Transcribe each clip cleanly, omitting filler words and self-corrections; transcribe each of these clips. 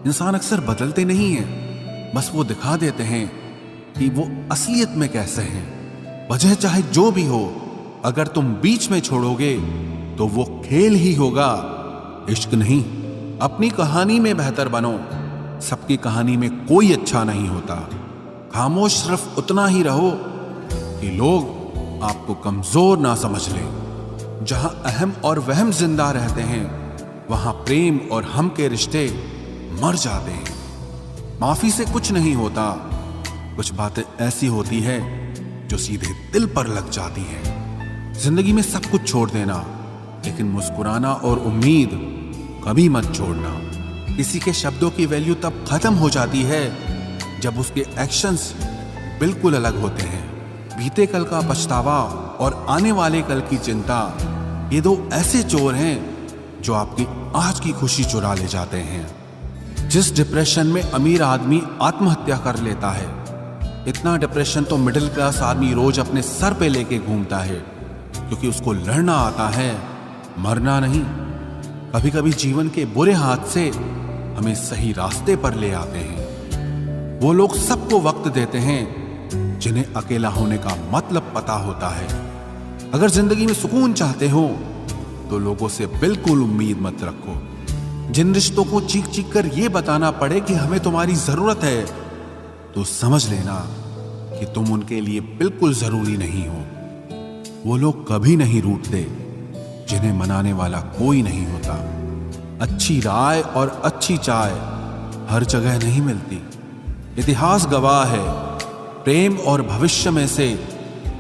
इंसान अक्सर बदलते नहीं हैं, बस वो दिखा देते हैं कि वो असलियत में कैसे हैं। वजह चाहे जो भी हो, अगर तुम बीच में छोड़ोगे तो वो खेल ही होगा, इश्क नहीं। अपनी कहानी में बेहतर बनो, सबकी कहानी में कोई अच्छा नहीं होता। खामोश सिर्फ उतना ही रहो कि लोग आपको कमजोर ना समझ लें। जहां अहम और वहम जिंदा रहते हैं, वहां प्रेम और हम के रिश्ते मर जाते हैं। माफी से कुछ नहीं होता, कुछ बातें ऐसी होती है जो सीधे दिल पर लग जाती हैं। जिंदगी में सब कुछ छोड़ देना, लेकिन मुस्कुराना और उम्मीद कभी मत छोड़ना। किसी के शब्दों की वैल्यू तब खत्म हो जाती है जब उसके एक्शंस बिल्कुल अलग होते हैं। बीते कल का पछतावा और आने वाले कल की चिंता, ये दो ऐसे चोर हैं जो आपकी आज की खुशी चुरा ले जाते हैं। जिस डिप्रेशन में अमीर आदमी आत्महत्या कर लेता है, इतना डिप्रेशन तो मिडिल क्लास आदमी रोज अपने सर पे लेके घूमता है, क्योंकि उसको लड़ना आता है, मरना नहीं। कभी कभी जीवन के बुरे हाथ से हमें सही रास्ते पर ले आते हैं। वो लोग सबको वक्त देते हैं जिन्हें अकेला होने का मतलब पता होता है। अगर जिंदगी में सुकून चाहते हो तो लोगों से बिल्कुल उम्मीद मत रखो। जिन रिश्तों को चीख चीख कर यह बताना पड़े कि हमें तुम्हारी जरूरत है, तो समझ लेना कि तुम उनके लिए बिल्कुल जरूरी नहीं हो। वो लोग कभी नहीं रूठते जिन्हें मनाने वाला कोई नहीं होता। अच्छी राय और अच्छी चाय हर जगह नहीं मिलती। इतिहास गवाह है, प्रेम और भविष्य में से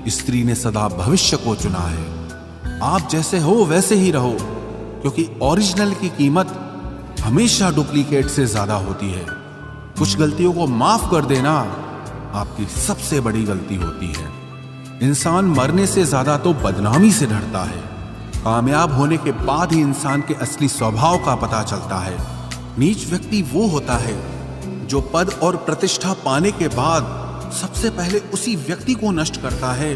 स्त्री ने सदा भविष्य को चुना है। आप जैसे हो वैसे ही रहो, क्योंकि ओरिजिनल की कीमत हमेशा डुप्लीकेट से ज्यादा होती है। कुछ गलतियों को माफ कर देना आपकी सबसे बड़ी गलती होती है। इंसान मरने से ज्यादा तो बदनामी से डरता है। कामयाब होने के बाद ही इंसान के असली स्वभाव का पता चलता है। नीच व्यक्ति वो होता है जो पद और प्रतिष्ठा पाने के बाद सबसे पहले उसी व्यक्ति को नष्ट करता है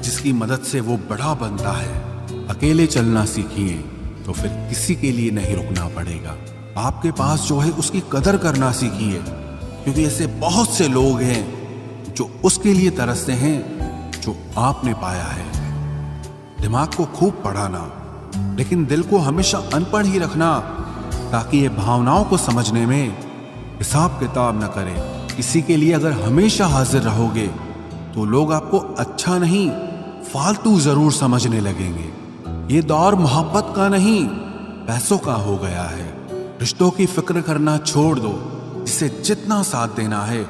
जिसकी मदद से वो बड़ा बनता है। अकेले चलना सीखिए तो फिर किसी के लिए नहीं रुकना पड़ेगा। आपके पास जो है उसकी कदर करना सीखिए, क्योंकि ऐसे बहुत से लोग हैं जो उसके लिए तरसते हैं जो आपने पाया है। दिमाग को खूब पढ़ाना, लेकिन दिल को हमेशा अनपढ़ ही रखना, ताकि ये भावनाओं को समझने में हिसाब किताब न करे। किसी के लिए अगर हमेशा हाजिर रहोगे तो लोग आपको अच्छा नहीं, फालतू जरूर समझने लगेंगे। ये दौर मोहब्बत का नहीं, पैसों का हो गया है। रिश्तों की फिक्र करना छोड़ दो। जिसे जितना साथ देना है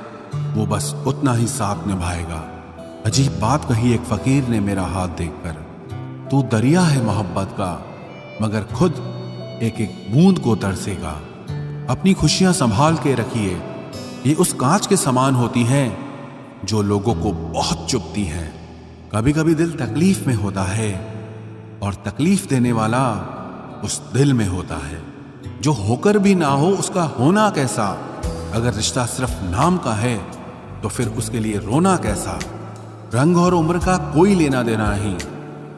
वो बस उतना ही साथ निभाएगा। अजीब बात कही एक फकीर ने मेरा हाथ देखकर, तू दरिया है मोहब्बत का, मगर खुद एक एक बूंद को तरसेगा। अपनी खुशियां संभाल के रखिए, ये उस कांच के समान होती हैं जो लोगों को बहुत चुभती हैं। कभी कभी दिल तकलीफ में होता है और तकलीफ देने वाला उस दिल में होता है। जो होकर भी ना हो उसका होना कैसा। अगर रिश्ता सिर्फ नाम का है तो फिर उसके लिए रोना कैसा। रंग और उम्र का कोई लेना देना नहीं।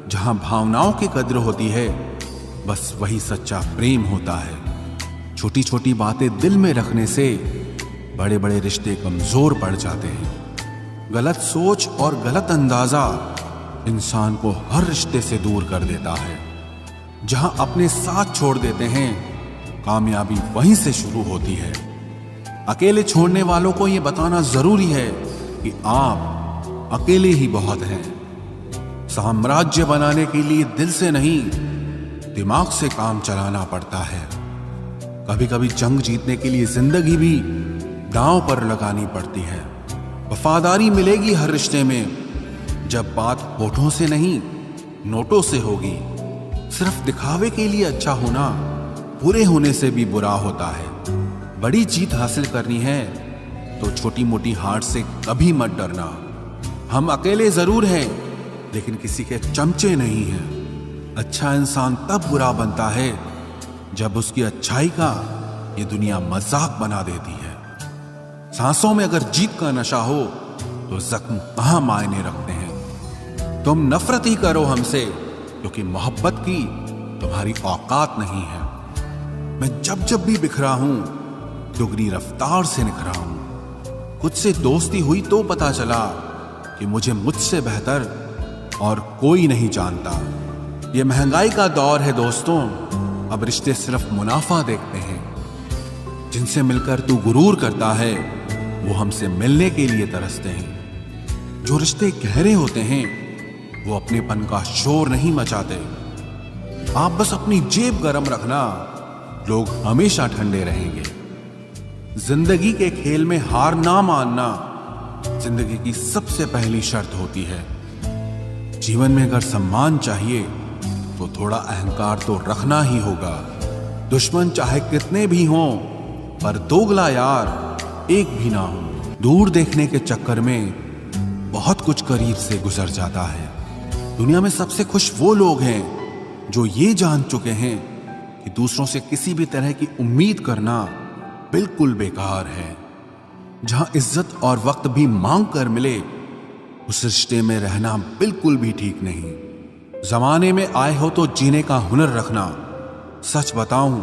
जहां भावनाओं की कद्र होती है, बस वही सच्चा प्रेम होता है। छोटी छोटी बातें दिल में रखने से बड़े बड़े रिश्ते कमजोर पड़ जाते हैं। गलत सोच और गलत अंदाजा इंसान को हर रिश्ते से दूर कर देता है। जहां अपने साथ छोड़ देते हैं, कामयाबी वहीं से शुरू होती है। अकेले छोड़ने वालों को यह बताना जरूरी है कि आप अकेले ही बहुत हैं। साम्राज्य बनाने के लिए दिल से नहीं, दिमाग से काम चलाना पड़ता है। कभी कभी जंग जीतने के लिए जिंदगी भी दांव पर लगानी पड़ती है। वफादारी मिलेगी हर रिश्ते में, जब बात होठों से नहीं नोटों से होगी। सिर्फ दिखावे के लिए अच्छा होना बुरे होने से भी बुरा होता है। बड़ी जीत हासिल करनी है तो छोटी मोटी हार से कभी मत डरना। हम अकेले जरूर हैं, लेकिन किसी के चमचे नहीं हैं। अच्छा इंसान तब बुरा बनता है जब उसकी अच्छाई का ये दुनिया मजाक बना देती है। सांसों में अगर जीत का नशा हो तो जख्म कहां मायने रखते हैं। तुम नफरत ही करो हमसे, क्योंकि मोहब्बत की तुम्हारी औकात नहीं है। मैं जब जब भी बिखरा हूं दुगनी रफ्तार से निखरा हूं। खुद से दोस्ती हुई तो पता चला कि मुझे मुझसे बेहतर और कोई नहीं जानता। ये महंगाई का दौर है दोस्तों, अब रिश्ते सिर्फ मुनाफा देखते हैं। जिनसे मिलकर तू गुरूर करता है वो हमसे मिलने के लिए तरसते हैं। जो रिश्ते गहरे होते हैं वो अपनेपन का शोर नहीं मचाते। आप बस अपनी जेब गरम रखना, लोग हमेशा ठंडे रहेंगे। जिंदगी के खेल में हार ना मानना जिंदगी की सबसे पहली शर्त होती है। जीवन में अगर सम्मान चाहिए तो थोड़ा अहंकार तो रखना ही होगा। दुश्मन चाहे कितने भी हों, पर दोगला यार एक भी ना हो। दूर देखने के चक्कर में बहुत कुछ करीब से गुजर जाता है। दुनिया में सबसे खुश वो लोग हैं जो ये जान चुके हैं कि दूसरों से किसी भी तरह की उम्मीद करना बिल्कुल बेकार है। जहां इज्जत और वक्त भी मांग कर मिले, उस रिश्ते में रहना बिल्कुल भी ठीक नहीं। जमाने में आए हो तो जीने का हुनर रखना। सच बताऊं,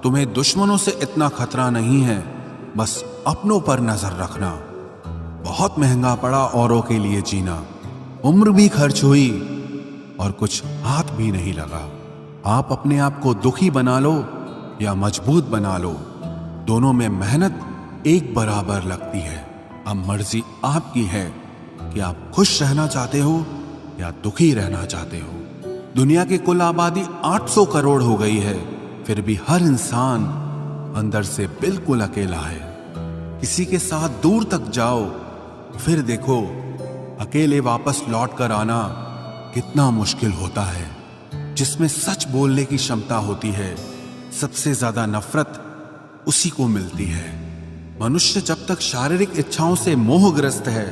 तुम्हें दुश्मनों से इतना खतरा नहीं है, बस अपनों पर नजर रखना। बहुत महंगा पड़ा औरों के लिए जीना। उम्र भी खर्च हुई और कुछ हाथ भी नहीं लगा। आप अपने आप को दुखी बना लो या मजबूत बना लो, दोनों में मेहनत एक बराबर लगती है। अब मर्जी आपकी है कि आप खुश रहना चाहते हो या दुखी रहना चाहते हो। दुनिया की कुल आबादी 800 करोड़ हो गई है, फिर भी हर इंसान अंदर से बिल्कुल अकेला है। किसी के साथ दूर तक जाओ, फिर देखो अकेले वापस लौट कर आना कितना मुश्किल होता है। जिसमें सच बोलने की क्षमता होती है, सबसे ज्यादा नफरत उसी को मिलती है। मनुष्य जब तक शारीरिक इच्छाओं से मोहग्रस्त है,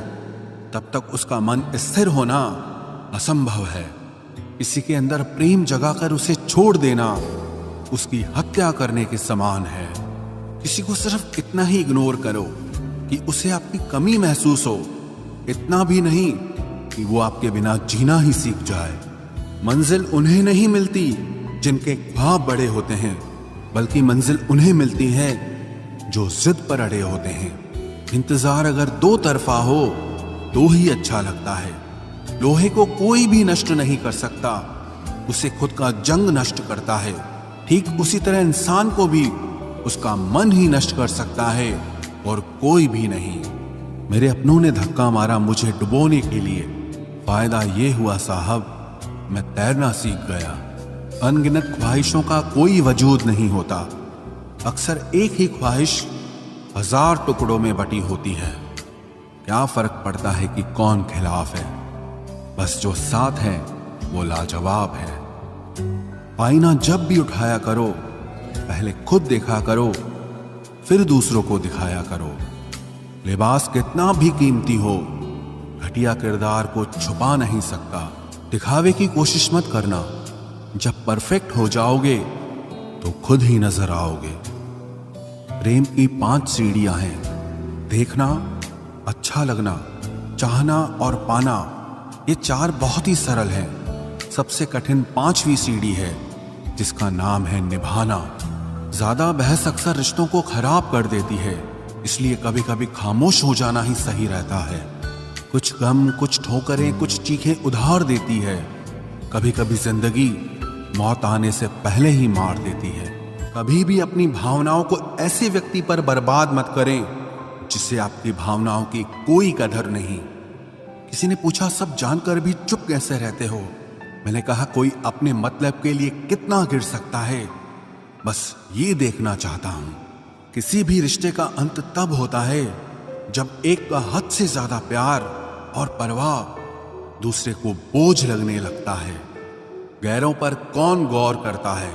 तब तक उसका मन स्थिर होना असंभव है। किसी के अंदर प्रेम जगाकर उसे छोड़ देना उसकी हत्या करने के समान है। किसी को सिर्फ इतना ही इग्नोर करो कि उसे आपकी कमी महसूस हो, इतना भी नहीं कि वो आपके बिना जीना ही सीख जाए। मंजिल उन्हें नहीं मिलती जिनके ख्वाब बड़े होते हैं, बल्कि मंजिल उन्हें मिलती है जो जिद पर अड़े होते हैं। इंतजार अगर दो तरफा हो तो ही अच्छा लगता है। लोहे को कोई भी नष्ट नहीं कर सकता, उसे खुद का जंग नष्ट करता है। ठीक उसी तरह इंसान को भी उसका मन ही नष्ट कर सकता है और कोई भी नहीं। मेरे अपनों ने धक्का मारा मुझे डुबोने के लिए। फायदा ये हुआ साहब, मैं तैरना सीख गया। अनगिनत ख्वाहिशों का कोई वजूद नहीं होता। अक्सर एक ही ख्वाहिश 1000 टुकड़ों में बटी होती है। क्या फर्क पड़ता है कि कौन खिलाफ है, बस जो साथ है वो लाजवाब है। आईना जब भी उठाया करो, पहले खुद देखा करो, फिर दूसरों को दिखाया करो। लिबास कितना भी कीमती हो, घटिया किरदार को छुपा नहीं सकता। दिखावे की कोशिश मत करना, जब परफेक्ट हो जाओगे तो खुद ही नजर आओगे। प्रेम की 5 सीढ़ियां हैं: देखना, अच्छा लगना, चाहना और पाना। ये 4 बहुत ही सरल हैं। सबसे कठिन 5वीं सीढ़ी है जिसका नाम है निभाना। ज्यादा बहस अक्सर रिश्तों को खराब कर देती है, इसलिए कभी कभी खामोश हो जाना ही सही रहता है। कुछ गम, कुछ ठोकरें, कुछ चीखें उधार देती है। कभी कभी जिंदगी मौत आने से पहले ही मार देती है। कभी भी अपनी भावनाओं को ऐसे व्यक्ति पर बर्बाद मत करें जिससे आपकी भावनाओं की कोई कदर नहीं। किसी ने पूछा, सब जानकर भी चुप कैसे रहते हो? मैंने कहा, कोई अपने मतलब के लिए कितना गिर सकता है, बस ये देखना चाहता हूं। किसी भी रिश्ते का अंत तब होता है जब एक का हद से ज्यादा प्यार और परवाह दूसरे को बोझ लगने लगता है। गैरों पर कौन गौर करता है?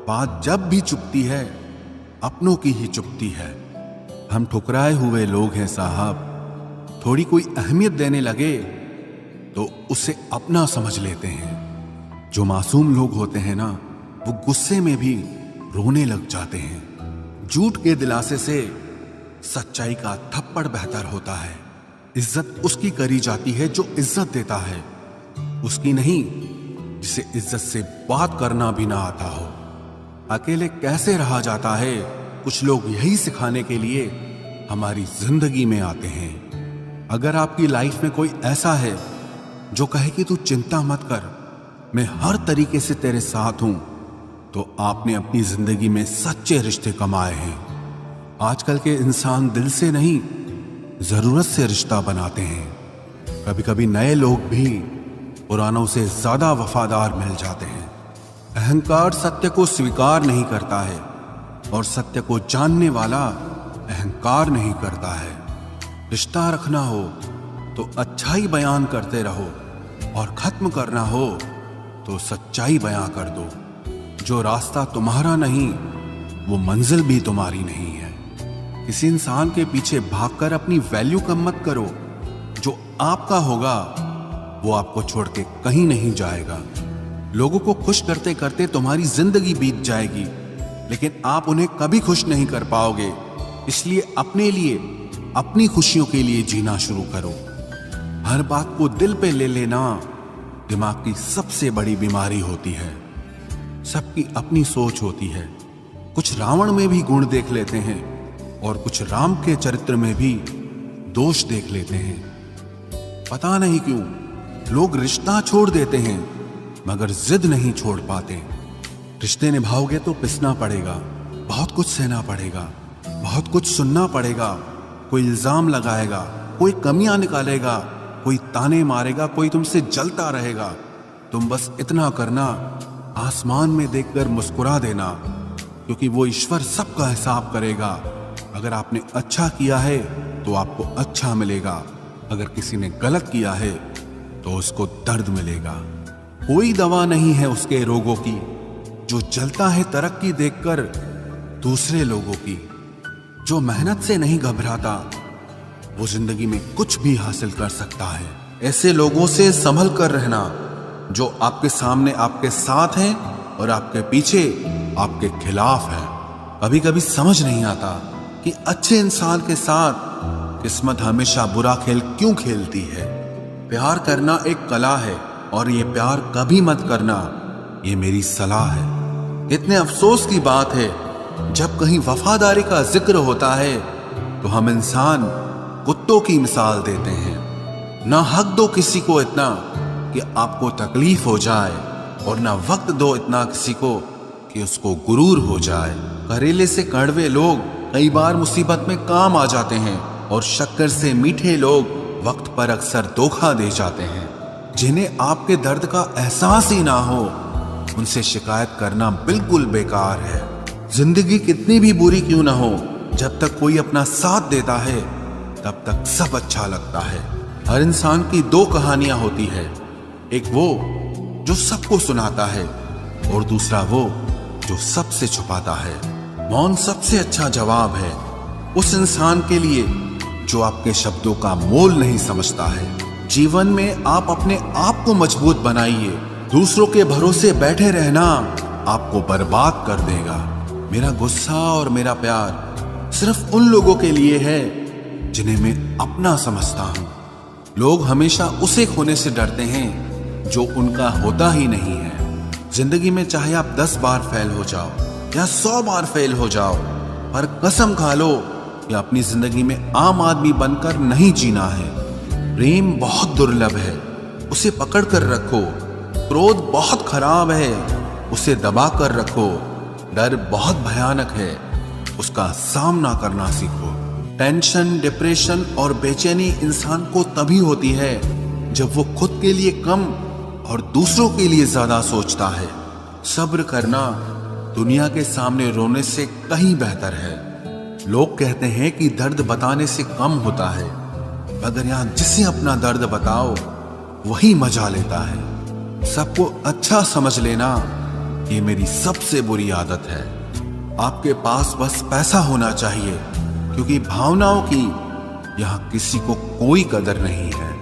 बात जब भी चुपती है, अपनों की ही चुपती है। हम ठुकराए हुए लोग हैं साहब। थोड़ी कोई अहमियत देने लगे तो उसे अपना समझ लेते हैं। जो मासूम लोग होते हैं ना, वो गुस्से में भी रोने लग जाते हैं। झूठ के दिलासे से सच्चाई का थप्पड़ बेहतर होता है। इज्जत उसकी करी जाती है जो इज्जत देता है, उसकी नहीं जिसे इज्जत से बात करना भी ना आता हो। अकेले कैसे रहा जाता है कुछ लोग यही सिखाने के लिए हमारी जिंदगी में आते हैं। अगर आपकी लाइफ में कोई ऐसा है जो कहे कि तू चिंता मत कर, मैं हर तरीके से तेरे साथ हूं, तो आपने अपनी जिंदगी में सच्चे रिश्ते कमाए हैं। आजकल के इंसान दिल से नहीं, जरूरत से रिश्ता बनाते हैं। कभी कभी नए लोग भी पुरानों से ज्यादा वफादार मिल जाते हैं। अहंकार सत्य को स्वीकार नहीं करता है और सत्य को जानने वाला अहंकार नहीं करता है। रिश्ता रखना हो तो अच्छाई बयान करते रहो और खत्म करना हो तो सच्चाई बयां कर दो। जो रास्ता तुम्हारा नहीं वो मंजिल भी तुम्हारी नहीं है। किसी इंसान के पीछे भागकर अपनी वैल्यू कम मत करो। जो आपका होगा वो आपको छोड़ के कहीं नहीं जाएगा। लोगों को खुश करते करते तुम्हारी जिंदगी बीत जाएगी, लेकिन आप उन्हें कभी खुश नहीं कर पाओगे। इसलिए अपने लिए, अपनी खुशियों के लिए जीना शुरू करो। हर बात को दिल पे ले लेना दिमाग की सबसे बड़ी बीमारी होती है। सबकी अपनी सोच होती है। कुछ रावण में भी गुण देख लेते हैं और कुछ राम के चरित्र में भी दोष देख लेते हैं। पता नहीं क्यों लोग रिश्ता छोड़ देते हैं मगर जिद नहीं छोड़ पाते। रिश्ते निभाओगे तो पिसना पड़ेगा, बहुत कुछ सहना पड़ेगा, बहुत कुछ सुनना पड़ेगा। कोई इल्जाम लगाएगा, कोई कमियां निकालेगा, कोई ताने मारेगा, कोई तुमसे जलता रहेगा। तुम बस इतना करना, आसमान में देखकर मुस्कुरा देना, क्योंकि वो ईश्वर सबका हिसाब करेगा। अगर आपने अच्छा किया है तो आपको अच्छा मिलेगा, अगर किसी ने गलत किया है तो उसको दर्द मिलेगा। कोई दवा नहीं है उसके रोगों की जो जलता है तरक्की देखकर दूसरे लोगों की। जो मेहनत से नहीं घबराता वो जिंदगी में कुछ भी हासिल कर सकता है। ऐसे लोगों से संभल कर रहना जो आपके सामने आपके साथ हैं और आपके पीछे आपके खिलाफ हैं। कभी कभी समझ नहीं आता कि अच्छे इंसान के साथ किस्मत हमेशा बुरा खेल क्यों खेलती है। प्यार करना एक कला है और ये प्यार कभी मत करना, ये मेरी सलाह है। इतने अफसोस की बात है जब कहीं वफादारी का जिक्र होता है तो हम इंसान कुत्तों की मिसाल देते हैं। ना हक दो किसी को इतना कि आपको तकलीफ हो जाए और ना वक्त दो इतना किसी को कि उसको गुरूर हो जाए। करेले से कड़वे लोग कई बार मुसीबत में काम आ जाते हैं और शक्कर से मीठे लोग वक्त पर अक्सर धोखा दे जाते हैं। जिन्हें आपके दर्द का एहसास ही ना हो उनसे शिकायत करना बिल्कुल बेकार है। जिंदगी कितनी भी बुरी क्यों ना हो, जब तक कोई अपना साथ देता है तब तक सब अच्छा लगता है। हर इंसान की दो कहानियां होती है, एक वो जो सबको सुनाता है और दूसरा वो जो सबसे छुपाता है। मौन सबसे अच्छा जवाब है उस इंसान के लिए जो आपके शब्दों का मोल नहीं समझता है। जीवन में आप अपने आप को मजबूत बनाइए। दूसरों के भरोसे बैठे रहना आपको बर्बाद कर देगा। मेरा गुस्सा और मेरा प्यार सिर्फ उन लोगों के लिए है जिन्हें मैं अपना समझता हूं। लोग हमेशा उसे खोने से डरते हैं जो उनका होता ही नहीं है। जिंदगी में चाहे आप 10 बार फेल हो जाओ या 100 बार फेल हो जाओ, पर कसम खा लो कि अपनी जिंदगी में आम आदमी बनकर नहीं जीना है। प्रेम बहुत दुर्लभ है, उसे पकड़ कर रखो। क्रोध बहुत खराब है, उसे दबा कर रखो। डर बहुत भयानक है, उसका सामना करना सीखो। टेंशन, डिप्रेशन और बेचैनी इंसान को तभी होती है जब वो खुद के लिए कम और दूसरों के लिए ज्यादा सोचता है। सब्र करना दुनिया के सामने रोने से कहीं बेहतर है। लोग कहते हैं कि दर्द बताने से कम होता है, मगर यहां जिसे अपना दर्द बताओ वही मजा लेता है। सबको अच्छा समझ लेना ये मेरी सबसे बुरी आदत है। आपके पास बस पैसा होना चाहिए, क्योंकि भावनाओं की यहां किसी को कोई कदर नहीं है।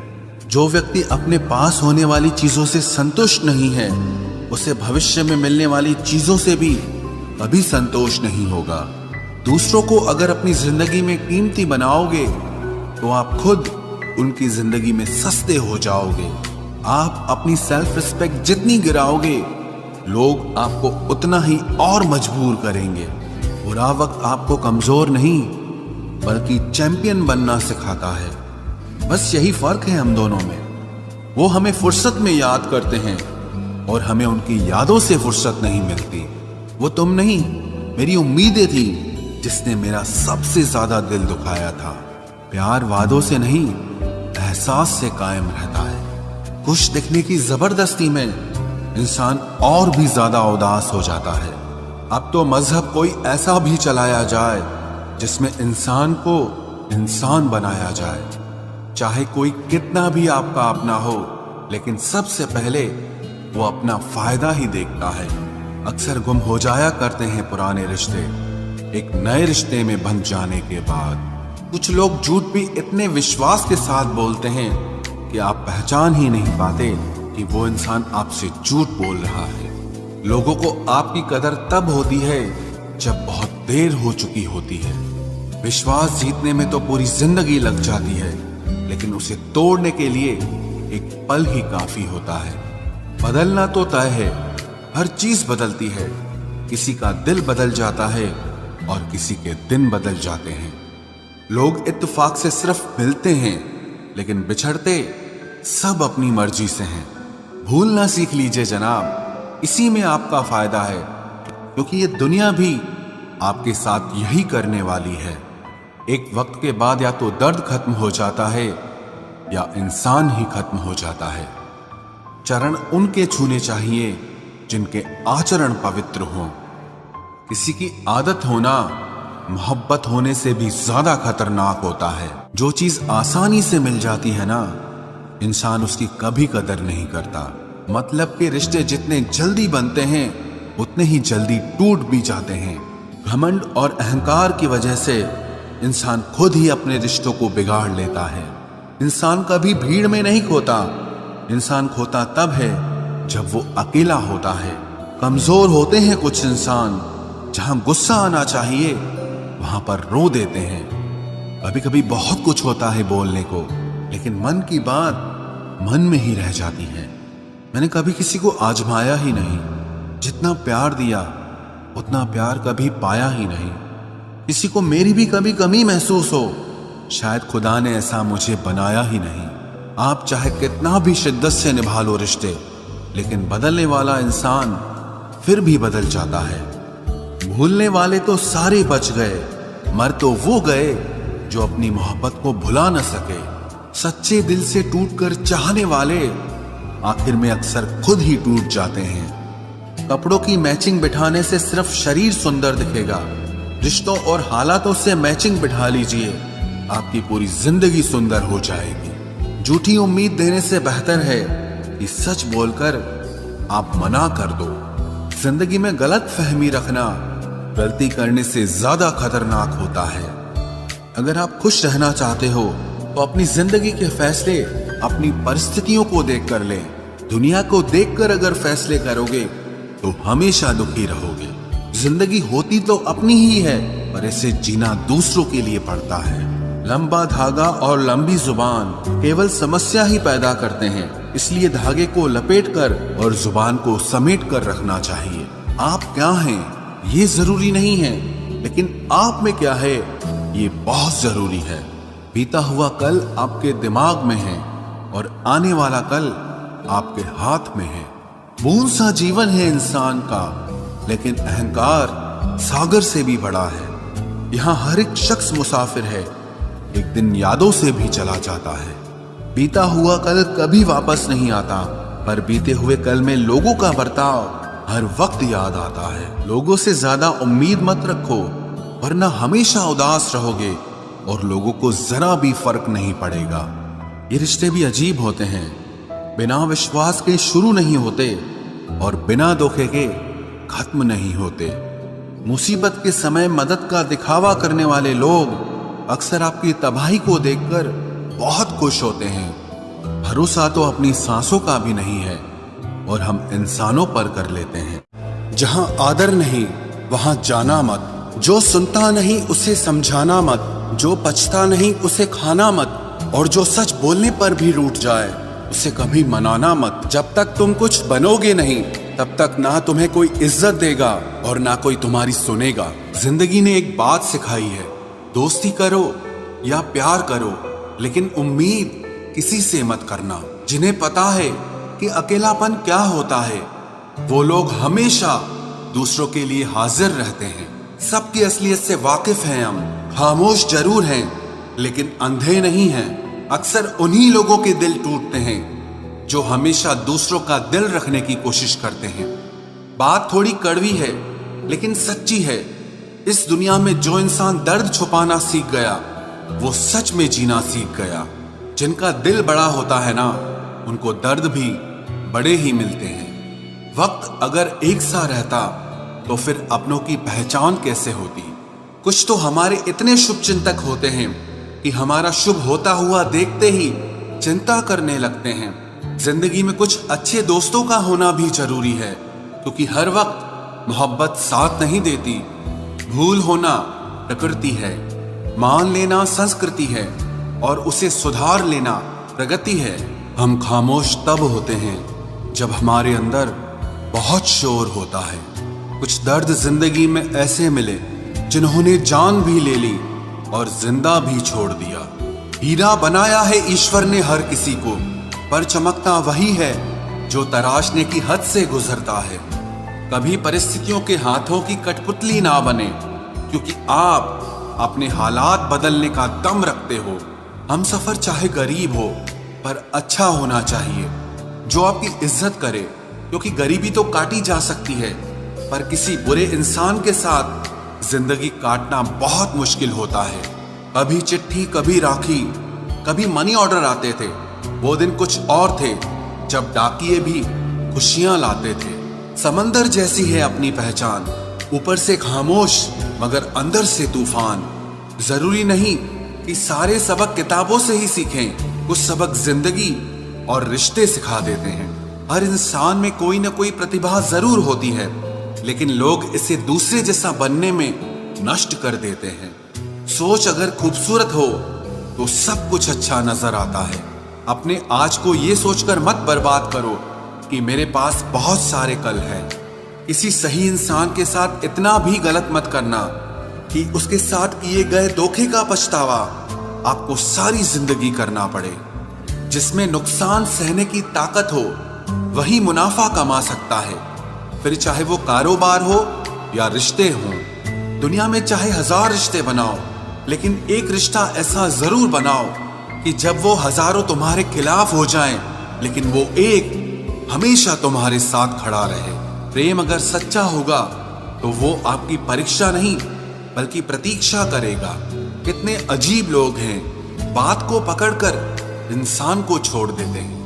जो व्यक्ति अपने पास होने वाली चीजों से संतुष्ट नहीं है, उसे भविष्य में मिलने वाली चीजों से भी कभी संतोष नहीं होगा। दूसरों को अगर अपनी जिंदगी में कीमती बनाओगे तो आप खुद उनकी जिंदगी में सस्ते हो जाओगे। आप अपनी सेल्फ रिस्पेक्ट जितनी गिराओगे, लोग आपको उतना ही और मजबूर करेंगे। वो बुरा वक्त आपको कमजोर नहीं बल्कि चैंपियन बनना सिखाता है। बस यही फर्क है हम दोनों में। वो हमें फुर्सत में याद करते हैं और हमें उनकी यादों से फुर्सत नहीं मिलती। वो तुम नहीं, मेरी उम्मीदें थी जिसने मेरा सबसे ज्यादा दिल दुखाया था। प्यार वादों से नहीं, एहसास से कायम रहता है। खुश दिखने की जबरदस्ती में इंसान और भी ज्यादा उदास हो जाता है। अब तो मजहब कोई ऐसा भी चलाया जाए जिसमें इंसान को इंसान बनाया जाए। चाहे कोई कितना भी आपका अपना हो, लेकिन सबसे पहले वो अपना फायदा ही देखता है। अक्सर गुम हो जाया करते हैं पुराने रिश्ते एक नए रिश्ते में बंध जाने के बाद। कुछ लोग झूठ भी इतने विश्वास के साथ बोलते हैं कि आप पहचान ही नहीं पाते कि वो इंसान आपसे झूठ बोल रहा है। लोगों को आपकी कदर तब होती है जब बहुत देर हो चुकी होती है। विश्वास जीतने में तो पूरी जिंदगी लग जाती है, लेकिन उसे तोड़ने के लिए एक पल ही काफी होता है। बदलना तो तय है, हर चीज बदलती है। किसी का दिल बदल जाता है और किसी के दिन बदल जाते हैं। लोग इत्तेफाक से सिर्फ मिलते हैं, लेकिन बिछड़ते सब अपनी मर्जी से हैं। भूलना सीख लीजिए जनाब, इसी में आपका फायदा है, क्योंकि ये दुनिया भी आपके साथ यही करने वाली है। एक वक्त के बाद या तो दर्द खत्म हो जाता है या इंसान ही खत्म हो जाता है। चरण उनके छूने चाहिए जिनके आचरण पवित्र हों। किसी की आदत होना मोहब्बत होने से भी ज्यादा खतरनाक होता है। जो चीज आसानी से मिल जाती है ना, इंसान उसकी कभी कदर नहीं करता। मतलब के रिश्ते जितने जल्दी बनते हैं उतने ही जल्दी टूट भी जाते हैं। घमंड और अहंकार की वजह से इंसान खुद ही अपने रिश्तों को बिगाड़ लेता है। इंसान कभी भीड़ में नहीं खोता, इंसान खोता तब है जब वो अकेला होता है। कमजोर होते हैं कुछ इंसान, जहां गुस्सा आना चाहिए वहां पर रो देते हैं। कभी कभी बहुत कुछ होता है बोलने को, लेकिन मन की बात मन में ही रह जाती है। मैंने कभी किसी को आजमाया ही नहीं। जितना प्यार दिया उतना प्यार कभी पाया ही नहीं। किसी को मेरी भी कभी कमी महसूस हो, शायद खुदा ने ऐसा मुझे बनाया ही नहीं। आप चाहे कितना भी शिद्दत से निभा लो रिश्ते, लेकिन बदलने वाला इंसान फिर भी बदल जाता है। भूलने वाले तो सारे बच गए, मर तो वो गए जो अपनी मोहब्बत को भुला न सके। सच्चे दिल से टूटकर चाहने वाले आखिर में अक्सर खुद ही टूट जाते हैं। कपड़ों की मैचिंग बिठाने से सिर्फ शरीर सुंदर दिखेगा। रिश्तों और हालातों से मैचिंग बिठा लीजिए, आपकी पूरी जिंदगी सुंदर हो जाएगी। झूठी उम्मीद देने से बेहतर है कि सच बोलकर आप मना कर दो। जिंदगी में गलत फहमी रखना गलती करने से ज्यादा खतरनाक होता है। अगर आप खुश रहना चाहते हो तो अपनी जिंदगी के फैसले अपनी परिस्थितियों को देखकर लें। दुनिया को देखकर अगर फैसले करोगे तो हमेशा दुखी रहोगे। जिंदगी होती तो अपनी ही है, पर इसे जीना दूसरों के लिए पड़ता है। लंबा धागा और लंबी जुबान केवल समस्या ही पैदा करते हैं, इसलिए धागे को लपेटकर और जुबान को समेट कर रखना चाहिए। आप क्या हैं ये जरूरी नहीं है, लेकिन आप में क्या है ये बहुत जरूरी है। बीता हुआ कल आपके दिमाग में है और आने वाला कल आपके हाथ में है। बूंद सा जीवन है इंसान का, लेकिन अहंकार सागर से भी बड़ा है। यहाँ हर एक शख्स मुसाफिर है, एक दिन यादों से भी चला जाता है। बीता हुआ कल कभी वापस नहीं आता, पर बीते हुए कल में लोगों का बर्ताव हर वक्त याद आता है। लोगों से ज्यादा उम्मीद मत रखो, वरना हमेशा उदास रहोगे और लोगों को जरा भी फर्क नहीं पड़ेगा। ये रिश्ते भी अजीब होते हैं, बिना विश्वास के शुरू नहीं होते और बिना धोखे के खत्म नहीं होते। मुसीबत के समय मदद का दिखावा करने वाले लोग अक्सर आपकी तबाही को देखकर बहुत खुश होते हैं। भरोसा तो अपनी सांसों का भी नहीं है और हम इंसानों पर कर लेते हैं। जहां आदर नहीं वहां जाना मत, जो सुनता नहीं उसे समझाना मत, जो पछता नहीं उसे खाना मत, और जो सच बोलने पर भी रूठ जाए उसे कभी मनाना मत। जब तक तुम कुछ बनोगे नहीं तब तक ना तुम्हें कोई इज्जत देगा और ना कोई तुम्हारी सुनेगा। जिंदगी ने एक बात सिखाई है, दोस्ती करो या प्यार करो, लेकिन उम्मीद किसी से मत करना। जिन्हें पता है कि अकेलापन क्या होता है, वो लोग हमेशा दूसरों के लिए हाजिर रहते हैं। सबकी असलियत से वाकिफ हैं हम, खामोश जरूर हैं लेकिन अंधे नहीं हैं। अक्सर उन्हीं लोगों के दिल टूटते हैं जो हमेशा दूसरों का दिल रखने की कोशिश करते हैं। बात थोड़ी कड़वी है लेकिन सच्ची है। इस दुनिया में जो इंसान दर्द छुपाना सीख गया, वो सच में जीना सीख गया। जिनका दिल बड़ा होता है ना, उनको दर्द भी बड़े ही मिलते हैं। वक्त अगर एक सा रहता तो फिर अपनों की पहचान कैसे होती। कुछ तो हमारे इतने शुभ चिंतक होते हैं कि हमारा शुभ होता हुआ देखते ही चिंता करने लगते हैं। जिंदगी में कुछ अच्छे दोस्तों का होना भी जरूरी है, क्योंकि हर वक्त मोहब्बत साथ नहीं देती। भूल होना प्रकृति है, मान लेना संस्कृति है और उसे सुधार लेना प्रगति है। हम खामोश तब होते हैं जब हमारे अंदर बहुत शोर होता है। कुछ दर्द जिंदगी में ऐसे मिले जिन्होंने जान भी ले ली और जिंदा भी छोड़ दिया। हीरा बनाया है ईश्वर ने हर किसी को, पर चमकता वही है जो तराशने की हद से गुजरता है। कभी परिस्थितियों के हाथों की कठपुतली ना बने, क्योंकि आप अपने हालात बदलने का दम रखते हो। हम सफर चाहे गरीब हो पर अच्छा होना चाहिए, जो आपकी इज्जत करे, क्योंकि गरीबी तो काटी जा सकती है पर किसी बुरे इंसान के साथ जिंदगी काटना बहुत मुश्किल होता है। कभी चिट्ठी, कभी राखी, कभी मनी ऑर्डर आते थे। वो दिन कुछ और थे जब डाकिये भी खुशियां लाते थे। समंदर जैसी है अपनी पहचान, ऊपर से खामोश मगर अंदर से तूफान। जरूरी नहीं कि सारे सबक किताबों से ही सीखें, कुछ सबक जिंदगी और रिश्ते सिखा देते हैं। हर इंसान में कोई ना कोई प्रतिभा जरूर होती है, लेकिन लोग इसे दूसरे जैसा बनने में नष्ट कर देते हैं। सोच अगर खूबसूरत हो तो सब कुछ अच्छा नजर आता है। अपने आज को ये सोचकर मत बर्बाद करो कि मेरे पास बहुत सारे कल हैं। किसी सही इंसान के साथ इतना भी गलत मत करना कि उसके साथ किए गए धोखे का पछतावा आपको सारी जिंदगी करना पड़े। जिसमें नुकसान सहने की ताकत हो वही मुनाफा कमा सकता है, फिर चाहे वो कारोबार हो या रिश्ते हों। दुनिया में चाहे 1000 रिश्ते बनाओ, लेकिन एक रिश्ता ऐसा जरूर बनाओ कि जब वो हजारों तुम्हारे खिलाफ हो जाएं, लेकिन वो एक हमेशा तुम्हारे साथ खड़ा रहे। प्रेम अगर सच्चा होगा तो वो आपकी परीक्षा नहीं बल्कि प्रतीक्षा करेगा। कितने अजीब लोग हैं, बात को पकड़कर इंसान को छोड़ देते हैं।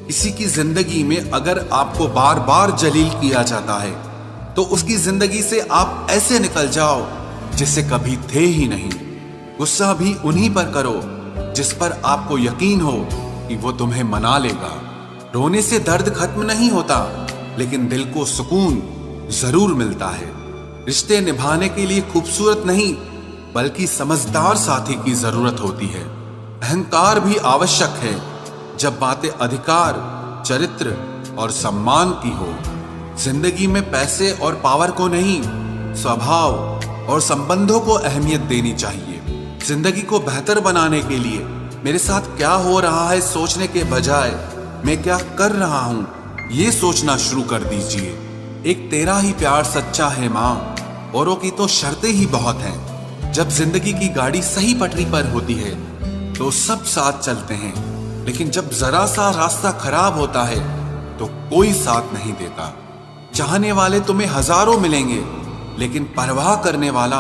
किसी की जिंदगी में अगर आपको बार बार जलील किया जाता है तो उसकी जिंदगी से आप ऐसे निकल जाओ जिसे कभी थे ही नहीं। गुस्सा भी उन्हीं पर करो जिस पर आपको यकीन हो कि वो तुम्हें मना लेगा। रोने से दर्द खत्म नहीं होता, लेकिन दिल को सुकून जरूर मिलता है। रिश्ते निभाने के लिए खूबसूरत नहीं बल्कि समझदार साथी की जरूरत होती है। अहंकार भी आवश्यक है जब बातें अधिकार, चरित्र और सम्मान की हो। जिंदगी में पैसे और पावर को नहीं, स्वभाव और संबंधों को अहमियत देनी चाहिए। जिंदगी को बेहतर बनाने के लिए मेरे साथ क्या हो रहा है सोचने के बजाय मैं क्या कर रहा हूं ये सोचना शुरू कर दीजिए। एक तेरा ही प्यार सच्चा है माँ, औरों की तो शर्तें ही बहुत हैं। जब जिंदगी की गाड़ी सही पटरी पर होती है तो सब साथ चलते हैं, लेकिन जब जरा सा रास्ता खराब होता है तो कोई साथ नहीं देता। चाहने वाले तुम्हें हजारों मिलेंगे, लेकिन परवाह करने वाला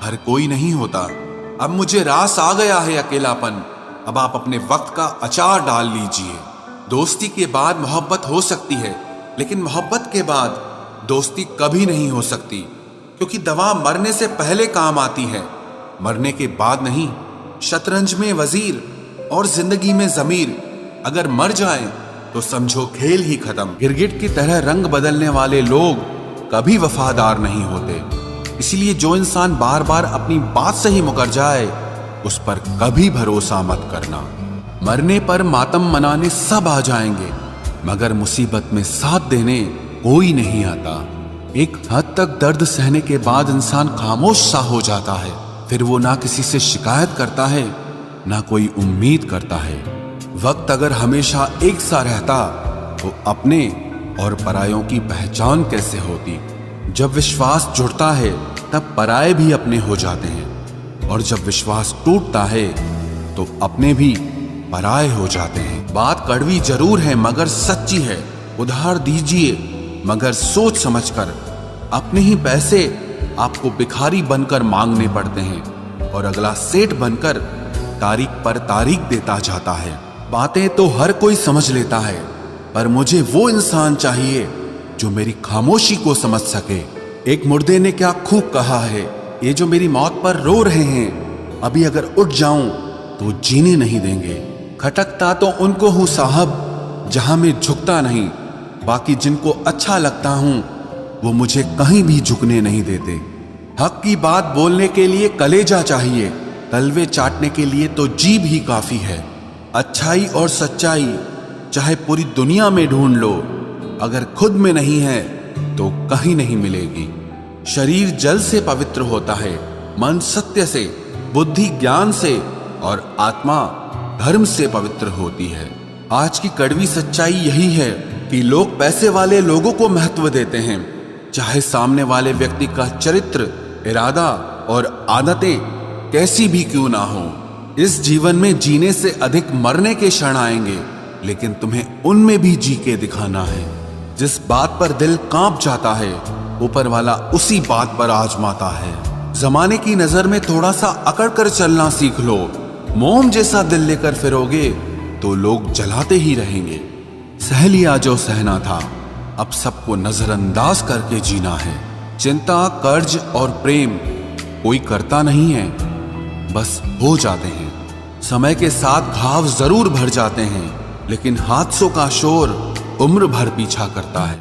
हर कोई नहीं होता। अब मुझे रास आ गया है अकेलापन, अब आप अपने वक्त का अचार डाल लीजिए। दोस्ती के बाद मोहब्बत हो सकती है, लेकिन मोहब्बत के बाद दोस्ती कभी नहीं हो सकती, क्योंकि दवा मरने से पहले काम आती है, मरने के बाद नहीं। शतरंज में वजीर और जिंदगी में जमीर अगर मर जाए तो समझो खेल ही खत्म। गिरगिट की तरह रंग बदलने वाले लोग कभी वफादार नहीं होते, इसलिए जो इंसान बार बार अपनी बात से ही मुकर जाए उस पर कभी भरोसा मत करना। मरने पर मातम मनाने सब आ जाएंगे, मगर मुसीबत में साथ देने कोई नहीं आता। एक हद तक दर्द सहने के बाद इंसान खामोश सा हो जाता है। फिर वो ना किसी से शिकायत करता है, ना कोई उम्मीद करता है। वक्त अगर हमेशा एक सा रहता तो अपने और परायों की पहचान कैसे होती। जब विश्वास जुड़ता है तब पराये भी अपने हो जाते हैं, और जब विश्वास टूटता है तो अपने भी पराये हो जाते हैं। बात कड़वी जरूर है मगर सच्ची है। उधार दीजिए मगर सोच समझकर। अपने ही पैसे आपको भिखारी बनकर मांगने पड़ते हैं, और अगला सेठ बनकर तारीख पर तारीख देता जाता है। बातें तो हर कोई समझ लेता है, पर मुझे वो इंसान चाहिए जो मेरी खामोशी को समझ सके। एक मुर्दे ने क्या खूब कहा है, ये जो मेरी मौत पर रो रहे हैं, अभी अगर उठ जाऊं तो जीने नहीं देंगे। खटकता तो उनको हूं साहब जहां मैं झुकता नहीं, बाकी जिनको अच्छा लगता हूं वो मुझे कहीं भी झुकने नहीं देते। हक की बात बोलने के लिए कलेजा चाहिए, तलवे चाटने के लिए तो जीभ ही काफी है। अच्छाई और सच्चाई चाहे पूरी दुनिया में ढूंढ लो, अगर खुद में नहीं है तो कहीं नहीं मिलेगी। शरीर जल से पवित्र होता है, मन सत्य से, बुद्धि ज्ञान से, और आत्मा धर्म से पवित्र होती है। आज की कड़वी सच्चाई यही है कि लोग पैसे वाले लोगों को महत्व देते हैं, चाहे सामने वाले व्यक्ति का चरित्र, इरादा और आदतें कैसी भी क्यों ना हो। इस जीवन में जीने से अधिक मरने के क्षण आएंगे, लेकिन तुम्हें उनमें भी जी के दिखाना है। जिस बात पर दिल कांप जाता है, ऊपर वाला उसी बात पर आजमाता है। जमाने की नजर में थोड़ा सा अकड़ कर चलना सीख लो। मोम जैसा दिल लेकर फिरोगे तो लोग जलाते ही रहेंगे। सह लिया जो सहना था, अब सबको नजरअंदाज करके जीना है। चिंता, कर्ज और प्रेम कोई करता नहीं है, बस हो जाते हैं। समय के साथ घाव जरूर भर जाते हैं, लेकिन हादसों का शोर उम्र भर पीछा करता है।